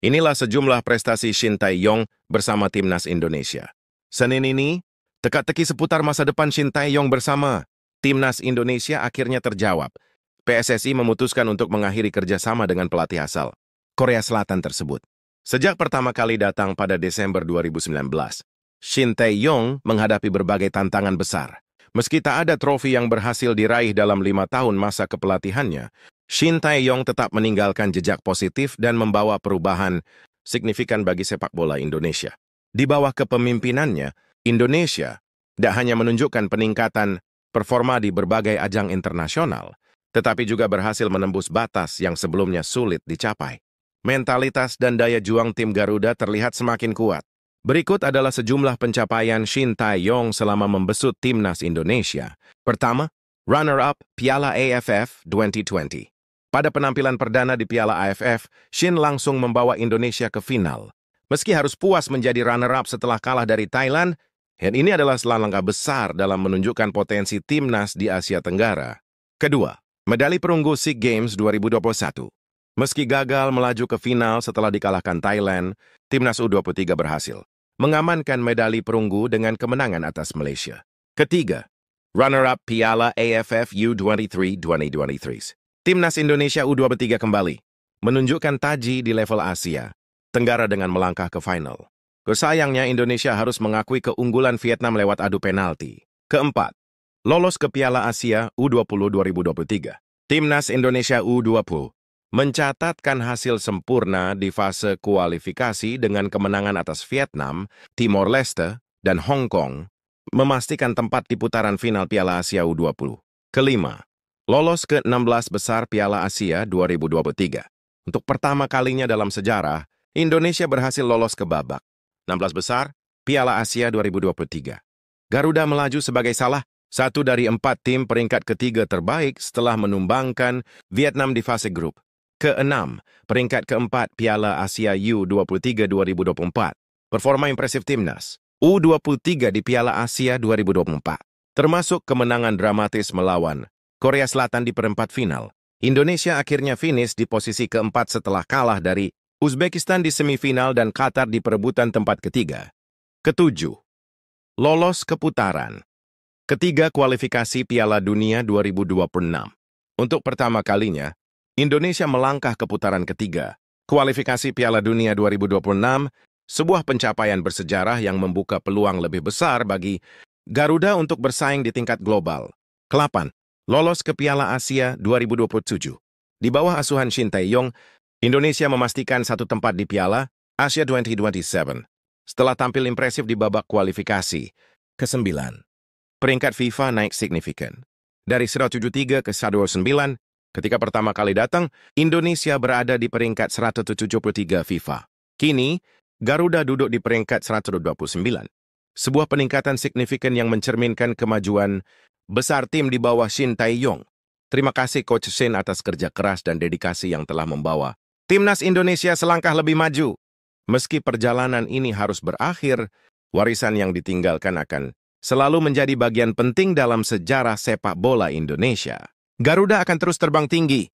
Inilah sejumlah prestasi Shin Tae-yong bersama Timnas Indonesia. Senin ini, teka-teki seputar masa depan Shin Tae-yong bersama Timnas Indonesia akhirnya terjawab. PSSI memutuskan untuk mengakhiri kerjasama dengan pelatih asal Korea Selatan tersebut. Sejak pertama kali datang pada Desember 2019, Shin Tae-yong menghadapi berbagai tantangan besar. Meski tak ada trofi yang berhasil diraih dalam 5 tahun masa kepelatihannya, Shin Tae-yong tetap meninggalkan jejak positif dan membawa perubahan signifikan bagi sepak bola Indonesia. Di bawah kepemimpinannya, Indonesia tidak hanya menunjukkan peningkatan performa di berbagai ajang internasional, tetapi juga berhasil menembus batas yang sebelumnya sulit dicapai. Mentalitas dan daya juang tim Garuda terlihat semakin kuat. Berikut adalah sejumlah pencapaian Shin Tae-yong selama membesut Timnas Indonesia. Pertama, runner-up Piala AFF 2020. Pada penampilan perdana di Piala AFF, Shin langsung membawa Indonesia ke final. Meski harus puas menjadi runner-up setelah kalah dari Thailand, ini adalah langkah besar dalam menunjukkan potensi Timnas di Asia Tenggara. Kedua, medali perunggu SEA Games 2021. Meski gagal melaju ke final setelah dikalahkan Thailand, Timnas U23 berhasil mengamankan medali perunggu dengan kemenangan atas Malaysia. Ketiga, runner-up Piala AFF U23 2023. Timnas Indonesia U23 kembali menunjukkan taji di level Asia Tenggara dengan melangkah ke final. Sayangnya Indonesia harus mengakui keunggulan Vietnam lewat adu penalti. Keempat, lolos ke Piala Asia U20 2023. Timnas Indonesia U20 mencatatkan hasil sempurna di fase kualifikasi dengan kemenangan atas Vietnam, Timor Leste, dan Hong Kong, memastikan tempat di putaran final Piala Asia U20. Kelima, lolos ke 16 besar Piala Asia 2023. Untuk pertama kalinya dalam sejarah, Indonesia berhasil lolos ke babak 16 besar Piala Asia 2023. Garuda melaju sebagai salah satu dari 4 tim peringkat ketiga terbaik setelah menumbangkan Vietnam di fase grup. Keenam, peringkat keempat Piala Asia U23 2024. Performa impresif Timnas U23 di Piala Asia 2024, termasuk kemenangan dramatis melawan Korea Selatan di perempat final. Indonesia akhirnya finish di posisi keempat setelah kalah dari Uzbekistan di semifinal dan Qatar di perebutan tempat ketiga. Ketujuh, lolos ke putaran ketiga kualifikasi Piala Dunia 2026. Untuk pertama kalinya, Indonesia melangkah ke putaran ketiga kualifikasi Piala Dunia 2026, sebuah pencapaian bersejarah yang membuka peluang lebih besar bagi Garuda untuk bersaing di tingkat global. Ke-8, lolos ke Piala Asia 2027. Di bawah asuhan Shin Tae-yong, Indonesia memastikan satu tempat di Piala Asia 2027 setelah tampil impresif di babak kualifikasi. Ke-9, peringkat FIFA naik signifikan. Dari 173 ke 109, ketika pertama kali datang, Indonesia berada di peringkat 173 FIFA. Kini, Garuda duduk di peringkat 129. Sebuah peningkatan signifikan yang mencerminkan kemajuan besar tim di bawah Shin Tae-yong. Terima kasih Coach Shin atas kerja keras dan dedikasi yang telah membawa Timnas Indonesia selangkah lebih maju. Meski perjalanan ini harus berakhir, warisan yang ditinggalkan akan selalu menjadi bagian penting dalam sejarah sepak bola Indonesia. Garuda akan terus terbang tinggi